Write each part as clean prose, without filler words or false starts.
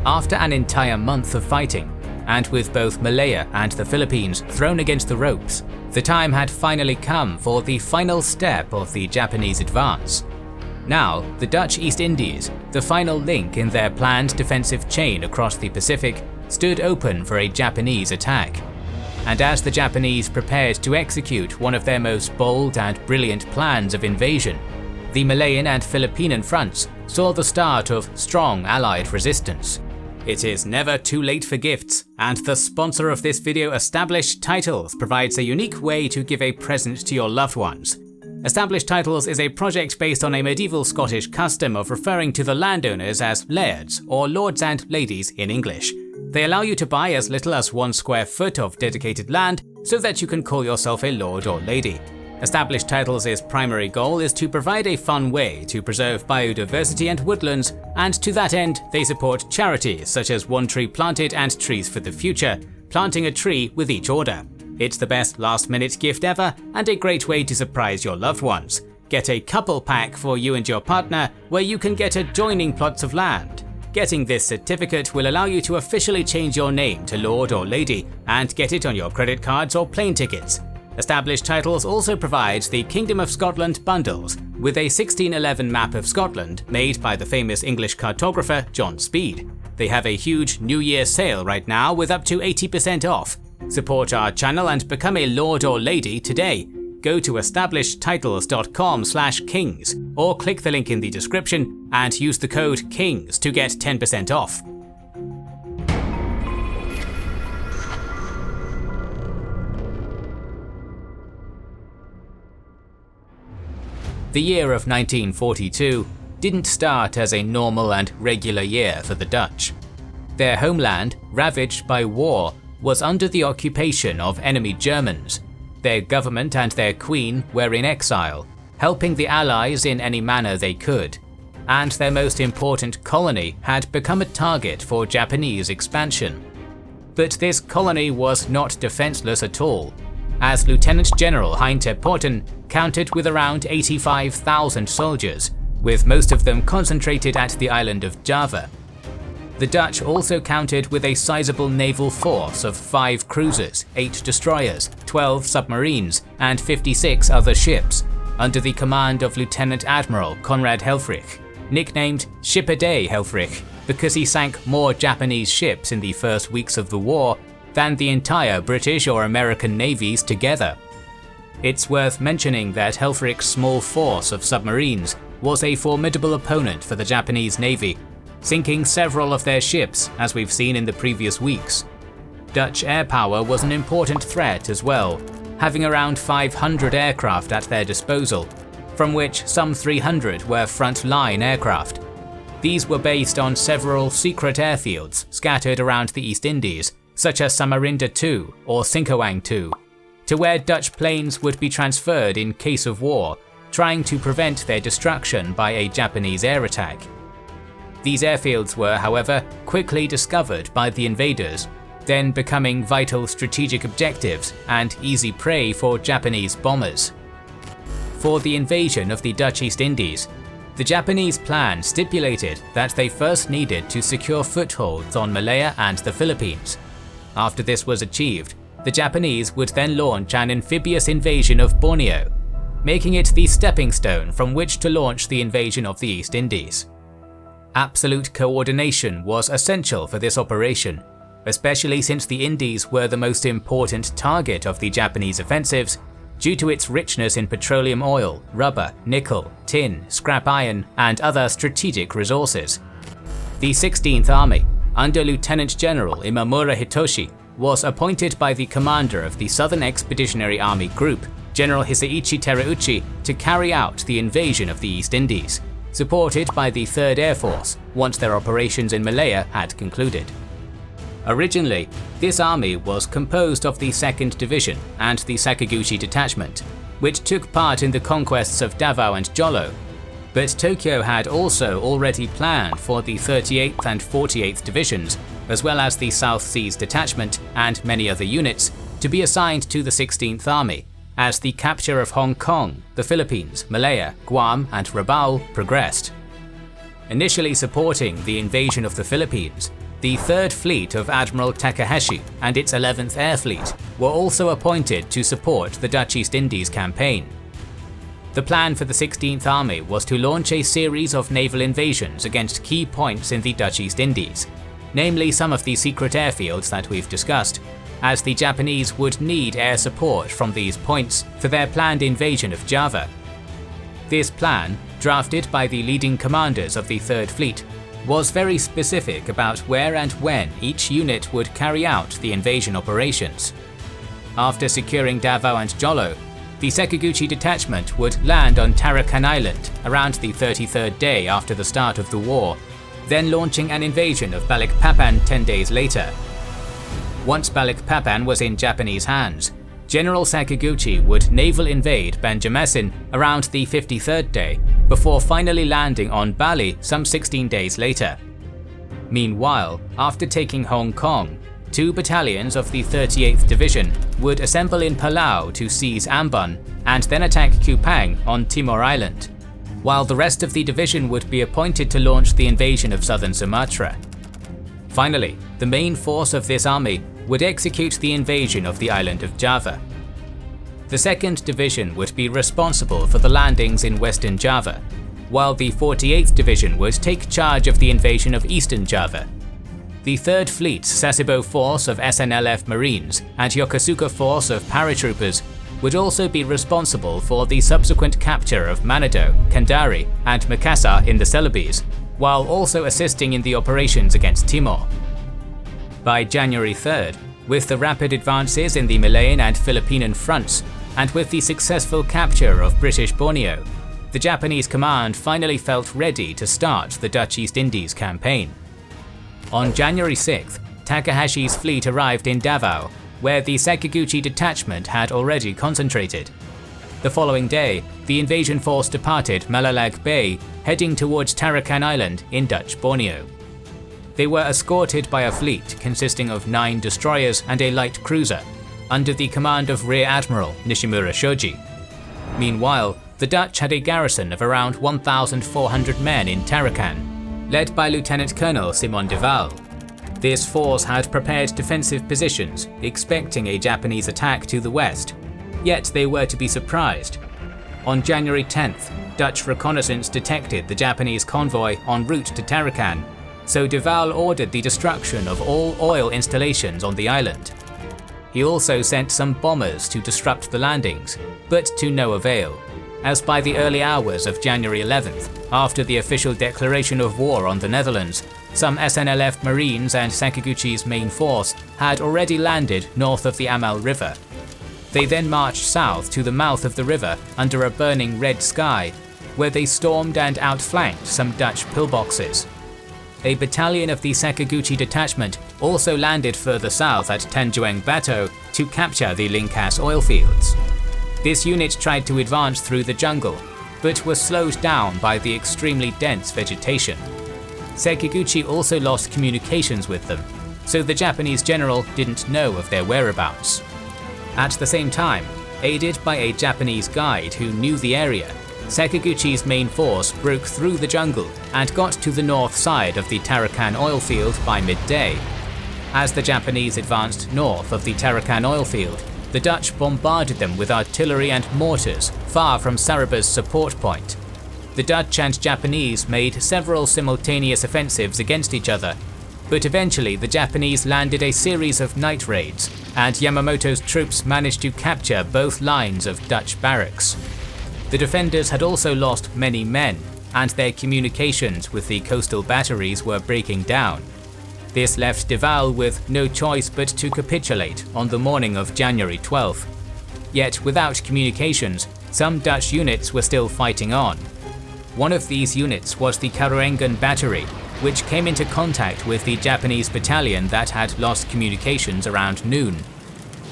After an entire month of fighting, and with both Malaya and the Philippines thrown against the ropes, the time had finally come for the final step of the Japanese advance. Now, the Dutch East Indies, the final link in their planned defensive chain across the Pacific, stood open for a Japanese attack. And as the Japanese prepared to execute one of their most bold and brilliant plans of invasion, the Malayan and Philippine fronts saw the start of strong Allied resistance. It is never too late for gifts, and the sponsor of this video, Established Titles, provides a unique way to give a present to your loved ones. Established Titles is a project based on a medieval Scottish custom of referring to the landowners as lairds, or lords and ladies in English. They allow you to buy as little as 1 square foot of dedicated land so that you can call yourself a lord or lady. Established Titles' primary goal is to provide a fun way to preserve biodiversity and woodlands, and to that end, they support charities such as One Tree Planted and Trees for the Future, planting a tree with each order. It's the best last-minute gift ever and a great way to surprise your loved ones. Get a couple pack for you and your partner where you can get adjoining plots of land. Getting this certificate will allow you to officially change your name to Lord or Lady and get it on your credit cards or plane tickets. Established Titles also provides the Kingdom of Scotland bundles with a 1611 map of Scotland made by the famous English cartographer John Speed. They have a huge New Year sale right now with up to 80% off. Support our channel and become a Lord or Lady today. Go to establishedtitles.com/kings or click the link in the description and use the code KINGS to get 10% off. The year of 1942 didn't start as a normal and regular year for the Dutch. Their homeland, ravaged by war, was under the occupation of enemy Germans. Their government and their queen were in exile, helping the Allies in any manner they could, and their most important colony had become a target for Japanese expansion. But this colony was not defenseless at all, as Lieutenant General Hein ter Poorten counted with around 85,000 soldiers, with most of them concentrated at the island of Java. The Dutch also counted with a sizable naval force of 5 cruisers, 8 destroyers, 12 submarines, and 56 other ships, under the command of Lieutenant Admiral Conrad Helfrich, nicknamed Ship-a-Day Helfrich because he sank more Japanese ships in the first weeks of the war than the entire British or American navies together. It's worth mentioning that Helfrich's small force of submarines was a formidable opponent for the Japanese Navy, sinking several of their ships, as we've seen in the previous weeks. Dutch air power was an important threat as well, having around 500 aircraft at their disposal, from which some 300 were front-line aircraft. These were based on several secret airfields scattered around the East Indies, such as Samarinda II or Singkawang II, to where Dutch planes would be transferred in case of war, trying to prevent their destruction by a Japanese air attack. These airfields were, however, quickly discovered by the invaders, then becoming vital strategic objectives and easy prey for Japanese bombers. For the invasion of the Dutch East Indies, the Japanese plan stipulated that they first needed to secure footholds on Malaya and the Philippines. After this was achieved, the Japanese would then launch an amphibious invasion of Borneo, making it the stepping stone from which to launch the invasion of the East Indies. Absolute coordination was essential for this operation, especially since the Indies were the most important target of the Japanese offensives due to its richness in petroleum oil, rubber, nickel, tin, scrap iron, and other strategic resources. The 16th Army, under Lieutenant General Imamura Hitoshi, was appointed by the commander of the Southern Expeditionary Army Group, General Hisaichi Terauchi, to carry out the invasion of the East Indies, supported by the 3rd Air Force once their operations in Malaya had concluded. Originally, this army was composed of the 2nd Division and the Sakaguchi Detachment, which took part in the conquests of Davao and Jolo, but Tokyo had also already planned for the 38th and 48th Divisions, as well as the South Seas Detachment and many other units, to be assigned to the 16th Army, as the capture of Hong Kong, the Philippines, Malaya, Guam, and Rabaul progressed. Initially supporting the invasion of the Philippines, The 3rd Fleet of Admiral Takahashi and its 11th Air Fleet were also appointed to support the Dutch East Indies campaign. The plan for the 16th Army was to launch a series of naval invasions against key points in the Dutch East Indies, namely some of the secret airfields that we've discussed, as the Japanese would need air support from these points for their planned invasion of Java. This plan, drafted by the leading commanders of the 3rd Fleet, was very specific about where and when each unit would carry out the invasion operations. After securing Davao and Jolo, the Sekiguchi detachment would land on Tarakan Island around the 33rd day after the start of the war, then launching an invasion of Balikpapan 10 days later. Once Balikpapan was in Japanese hands, General Sekiguchi would naval invade Banjarmasin around the 53rd day, before finally landing on Bali some 16 days later. Meanwhile, after taking Hong Kong, 2 battalions of the 38th Division would assemble in Palau to seize Ambon and then attack Kupang on Timor Island, while the rest of the division would be appointed to launch the invasion of southern Sumatra. Finally, the main force of this army would execute the invasion of the island of Java. The 2nd Division would be responsible for the landings in western Java, while the 48th Division would take charge of the invasion of eastern Java. The 3rd Fleet's Sasebo force of SNLF Marines and Yokosuka force of paratroopers would also be responsible for the subsequent capture of Manado, Kandari, and Makassar in the Celebes, while also assisting in the operations against Timor. By January 3rd, with the rapid advances in the Malayan and Philippine fronts, and with the successful capture of British Borneo, the Japanese command finally felt ready to start the Dutch East Indies campaign. On January 6th, Takahashi's fleet arrived in Davao, where the Sekiguchi detachment had already concentrated. The following day, the invasion force departed Malalag Bay, heading towards Tarakan Island in Dutch Borneo. They were escorted by a fleet consisting of 9 destroyers and a light cruiser, under the command of Rear Admiral Nishimura Shoji. Meanwhile, the Dutch had a garrison of around 1,400 men in Tarakan, led by Lieutenant Colonel Simon de Waal. This force had prepared defensive positions, expecting a Japanese attack to the west, yet they were to be surprised. On January 10th, Dutch reconnaissance detected the Japanese convoy en route to Tarakan, so de Waal ordered the destruction of all oil installations on the island. He also sent some bombers to disrupt the landings, but to no avail, as by the early hours of January 11th, after the official declaration of war on the Netherlands, some SNLF Marines and Sekiguchi's main force had already landed north of the Amal River. They then marched south to the mouth of the river under a burning red sky, where they stormed and outflanked some Dutch pillboxes. A battalion of the Sekiguchi detachment also landed further south at Tanjuang Bato to capture the Linkas oil fields. This unit tried to advance through the jungle, but was slowed down by the extremely dense vegetation. Sekiguchi also lost communications with them, so the Japanese general didn't know of their whereabouts. At the same time, aided by a Japanese guide who knew the area, Sekiguchi's main force broke through the jungle and got to the north side of the Tarakan oil field by midday. As the Japanese advanced north of the Tarakan oil field, the Dutch bombarded them with artillery and mortars far from Saraba's support point. The Dutch and Japanese made several simultaneous offensives against each other, but eventually the Japanese landed a series of night raids, and Yamamoto's troops managed to capture both lines of Dutch barracks. The defenders had also lost many men, and their communications with the coastal batteries were breaking down. This left de Waal with no choice but to capitulate on the morning of January 12th. Yet without communications, some Dutch units were still fighting on. One of these units was the Karuengan Battery, which came into contact with the Japanese battalion that had lost communications around noon.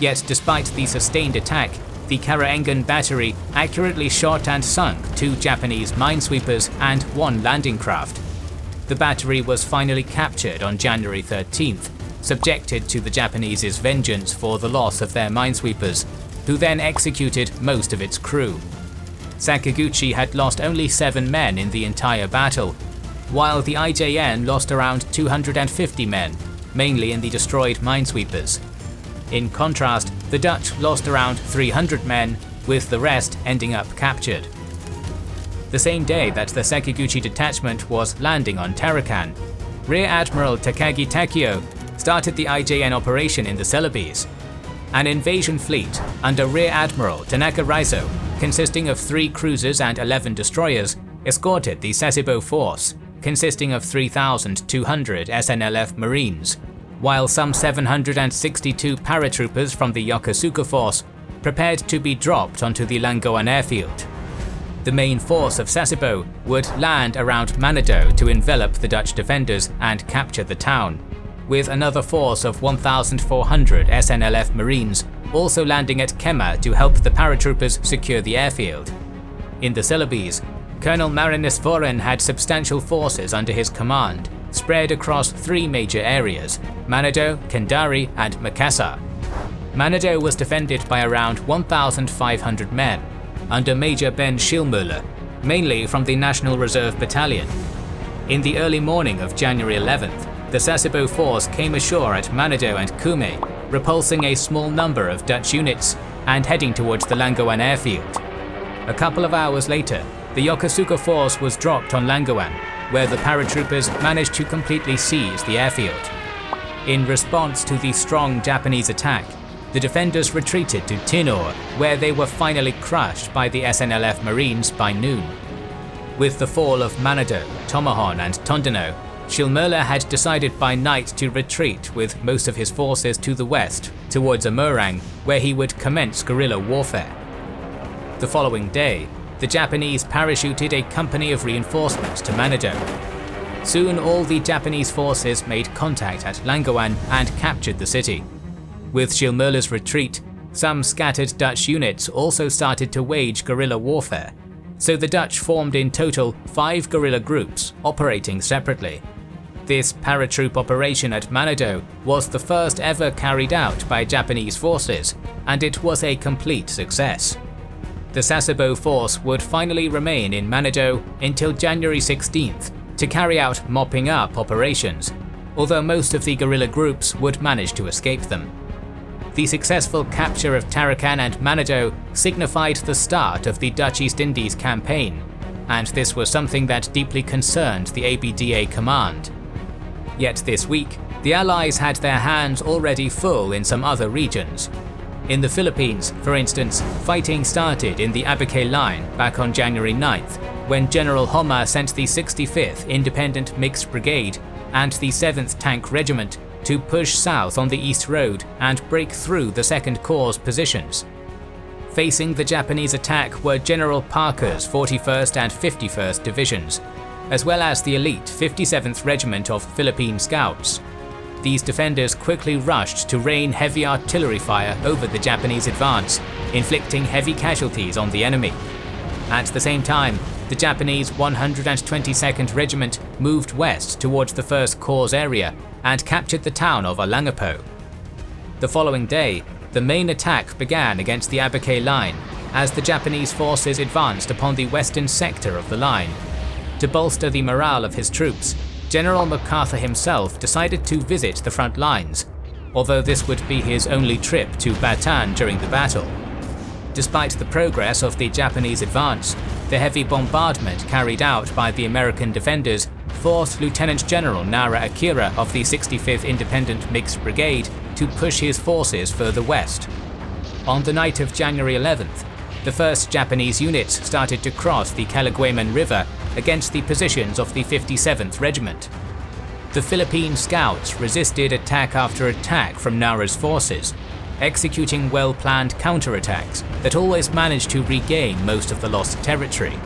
Yet despite the sustained attack, the Karuengan Battery accurately shot and sunk 2 Japanese minesweepers and 1 landing craft. The battery was finally captured on January 13th, subjected to the Japanese's vengeance for the loss of their minesweepers, who then executed most of its crew. Sekiguchi had lost only 7 men in the entire battle, while the IJN lost around 250 men, mainly in the destroyed minesweepers. In contrast, the Dutch lost around 300 men, with the rest ending up captured. The same day that the Sekiguchi detachment was landing on Tarakan, Rear Admiral Takagi Takeo started the IJN operation in the Celebes. An invasion fleet under Rear Admiral Tanaka Raizo, consisting of 3 cruisers and 11 destroyers, escorted the Sasebo force, consisting of 3,200 SNLF Marines, while some 762 paratroopers from the Yokosuka force prepared to be dropped onto the Langoan airfield. The main force of Sasebo would land around Manado to envelop the Dutch defenders and capture the town, with another force of 1,400 SNLF Marines also landing at Kema to help the paratroopers secure the airfield. In the Celebes, Colonel Marinus Voren had substantial forces under his command, spread across 3 major areas: Manado, Kendari, and Makassar. Manado was defended by around 1,500 men, under Major Ben Schillmüller, mainly from the National Reserve Battalion. In the early morning of January 11th, the Sasebo force came ashore at Manado and Kume, repulsing a small number of Dutch units and heading towards the Langoan airfield. A couple of hours later, the Yokosuka force was dropped on Langoan, where the paratroopers managed to completely seize the airfield. In response to the strong Japanese attack, the defenders retreated to Tinor, where they were finally crushed by the SNLF Marines by noon. With the fall of Manado, Tomohon, and Tondano, Schillmüller had decided by night to retreat with most of his forces to the west, towards Amurang, where he would commence guerrilla warfare. The following day, the Japanese parachuted a company of reinforcements to Manado. Soon all the Japanese forces made contact at Langoan and captured the city. With Schillmüller's retreat, some scattered Dutch units also started to wage guerrilla warfare, so the Dutch formed in total 5 guerrilla groups operating separately. This paratroop operation at Manado was the first ever carried out by Japanese forces, and it was a complete success. The Sasebo force would finally remain in Manado until January 16th to carry out mopping up operations, although most of the guerrilla groups would manage to escape them. The successful capture of Tarakan and Manado signified the start of the Dutch East Indies campaign, and this was something that deeply concerned the ABDA command. Yet this week, the Allies had their hands already full in some other regions. In the Philippines, for instance, fighting started in the Abacay Line back on January 9th, when General Homa sent the 65th Independent Mixed Brigade and the 7th Tank Regiment to push south on the East Road and break through the 2nd Corps' positions. Facing the Japanese attack were General Parker's 41st and 51st Divisions, as well as the elite 57th Regiment of Philippine Scouts. These defenders quickly rushed to rain heavy artillery fire over the Japanese advance, inflicting heavy casualties on the enemy. At the same time, the Japanese 122nd Regiment moved west towards the 1st Corps area and captured the town of Olongapo. The following day, the main attack began against the Abacay Line as the Japanese forces advanced upon the western sector of the line. To bolster the morale of his troops, General MacArthur himself decided to visit the front lines, although this would be his only trip to Bataan during the battle. Despite the progress of the Japanese advance, the heavy bombardment carried out by the American defenders forced Lieutenant General Nara Akira of the 65th Independent Mixed Brigade to push his forces further west. On the night of January 11th, the first Japanese units started to cross the Calagueman River against the positions of the 57th Regiment. The Philippine Scouts resisted attack after attack from Nara's forces, executing well-planned counterattacks that always managed to regain most of the lost territory.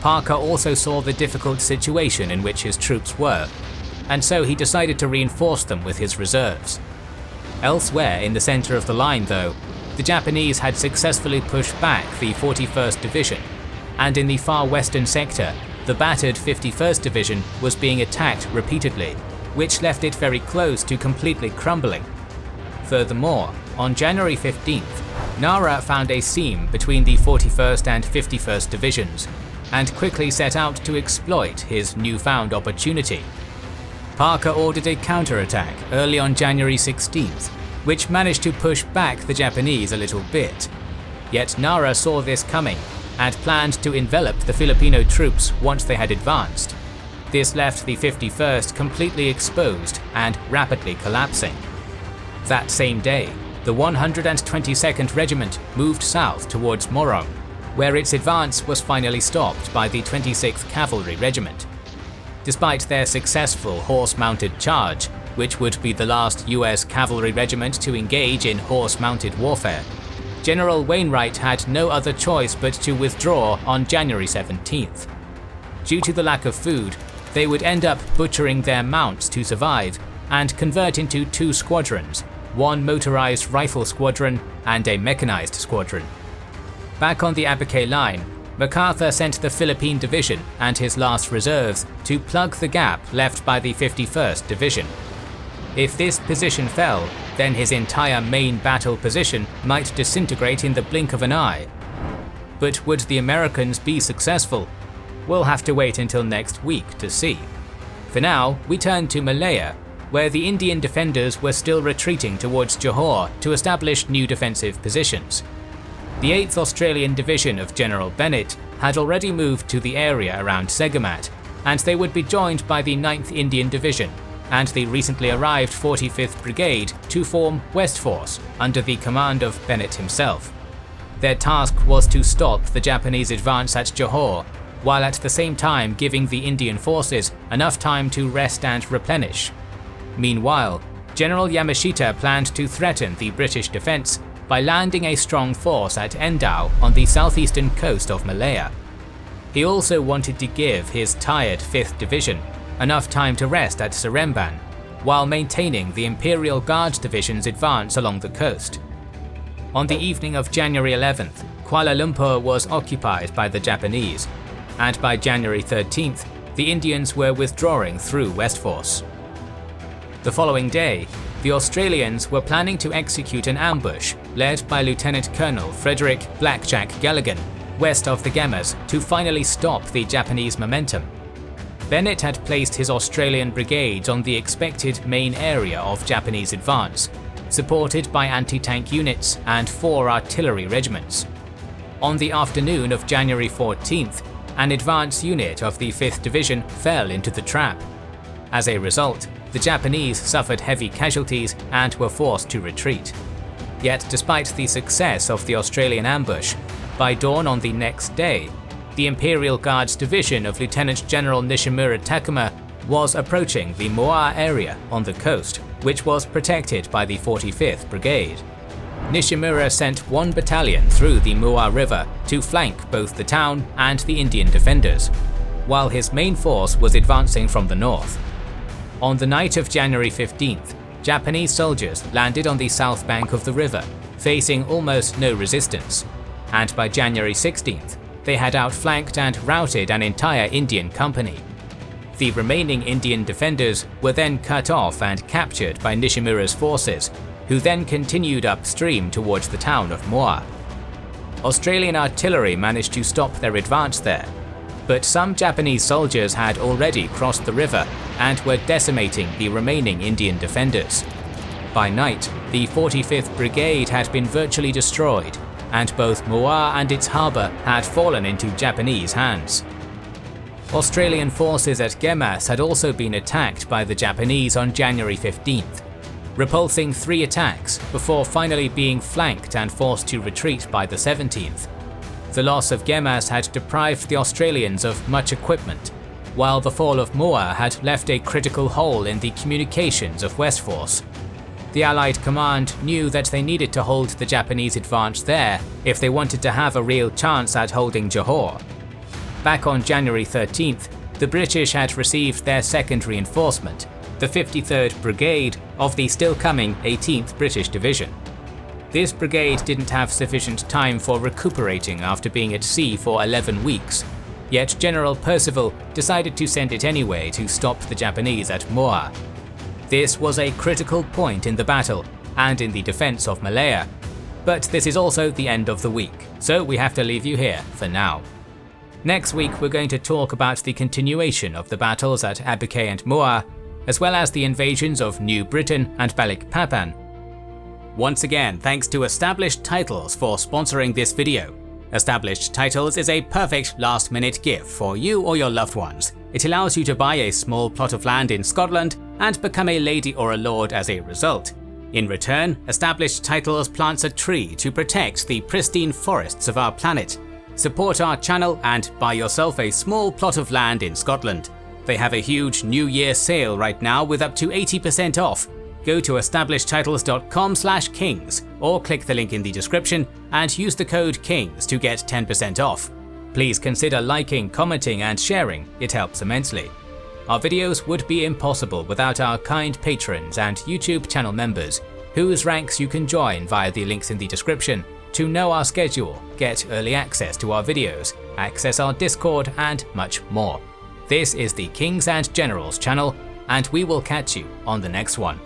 Parker also saw the difficult situation in which his troops were, and so he decided to reinforce them with his reserves. Elsewhere in the center of the line, though, the Japanese had successfully pushed back the 41st Division, and in the far western sector, the battered 51st Division was being attacked repeatedly, which left it very close to completely crumbling. Furthermore, on January 15th, Nara found a seam between the 41st and 51st Divisions, and quickly set out to exploit his newfound opportunity. Parker ordered a counterattack early on January 16th, which managed to push back the Japanese a little bit. Yet Nara saw this coming and planned to envelop the Filipino troops once they had advanced. This left the 51st completely exposed and rapidly collapsing. That same day, the 122nd Regiment moved south towards Morong, where its advance was finally stopped by the 26th Cavalry Regiment. Despite their successful horse-mounted charge, which would be the last US cavalry regiment to engage in horse-mounted warfare, General Wainwright had no other choice but to withdraw on January 17th. Due to the lack of food, they would end up butchering their mounts to survive and convert into two squadrons, one motorized rifle squadron and a mechanized squadron. Back on the Abuquay line, MacArthur sent the Philippine Division and his last reserves to plug the gap left by the 51st Division. If this position fell, then his entire main battle position might disintegrate in the blink of an eye. But would the Americans be successful? We'll have to wait until next week to see. For now, we turn to Malaya, where the Indian defenders were still retreating towards Johor to establish new defensive positions. The 8th Australian Division of General Bennett had already moved to the area around Segamat, and they would be joined by the 9th Indian Division and the recently arrived 45th Brigade to form West Force under the command of Bennett himself. Their task was to stop the Japanese advance at Johor, while at the same time giving the Indian forces enough time to rest and replenish. Meanwhile, General Yamashita planned to threaten the British defence by landing a strong force at Endau on the southeastern coast of Malaya. He also wanted to give his tired 5th Division enough time to rest at Seremban, while maintaining the Imperial Guards Division's advance along the coast. On the evening of January 11th, Kuala Lumpur was occupied by the Japanese, and by January 13th, the Indians were withdrawing through West Force. The following day, the Australians were planning to execute an ambush led by Lieutenant Colonel Frederick Blackjack Galligan west of the Gemas to finally stop the Japanese momentum. Bennett had placed his Australian brigades on the expected main area of Japanese advance, supported by anti-tank units and 4 artillery regiments. On the afternoon of January 14th, an advance unit of the 5th Division fell into the trap. As a result, the Japanese suffered heavy casualties and were forced to retreat. Yet despite the success of the Australian ambush, by dawn on the next day, the Imperial Guards Division of Lieutenant General Nishimura Takuma was approaching the Moa area on the coast, which was protected by the 45th Brigade. Nishimura sent 1 battalion through the Moa River to flank both the town and the Indian defenders, while his main force was advancing from the north. On the night of January 15th, Japanese soldiers landed on the south bank of the river, facing almost no resistance, and by January 16th, they had outflanked and routed an entire Indian company. The remaining Indian defenders were then cut off and captured by Nishimura's forces, who then continued upstream towards the town of Moa. Australian artillery managed to stop their advance there, but some Japanese soldiers had already crossed the river and were decimating the remaining Indian defenders. By night, the 45th Brigade had been virtually destroyed, and both Moa and its harbour had fallen into Japanese hands. Australian forces at Gemas had also been attacked by the Japanese on January 15th, repulsing 3 attacks before finally being flanked and forced to retreat by the 17th. The loss of Gemas had deprived the Australians of much equipment, while the fall of Moa had left a critical hole in the communications of West Force. The Allied command knew that they needed to hold the Japanese advance there if they wanted to have a real chance at holding Johor. Back on January 13th, the British had received their second reinforcement, the 53rd Brigade of the still coming 18th British Division. This brigade didn't have sufficient time for recuperating after being at sea for 11 weeks, yet General Percival decided to send it anyway to stop the Japanese at Moa. This was a critical point in the battle and in the defense of Malaya, but this is also the end of the week, so we have to leave you here for now. Next week we're going to talk about the continuation of the battles at Abbey and Muar, as well as the invasions of New Britain and Balikpapan. Once again, thanks to Established Titles for sponsoring this video. Established Titles is a perfect last-minute gift for you or your loved ones. It allows you to buy a small plot of land in Scotland and become a lady or a lord as a result. In return, Established Titles plants a tree to protect the pristine forests of our planet. Support our channel and buy yourself a small plot of land in Scotland. They have a huge New Year sale right now with up to 80% off. Go to establishedtitles.com/kings or click the link in the description and use the code KINGS to get 10% off. Please consider liking, commenting and sharing, it helps immensely. Our videos would be impossible without our kind patrons and YouTube channel members, whose ranks you can join via the links in the description to know our schedule, get early access to our videos, access our Discord and much more. This is the Kings and Generals channel, and we will catch you on the next one.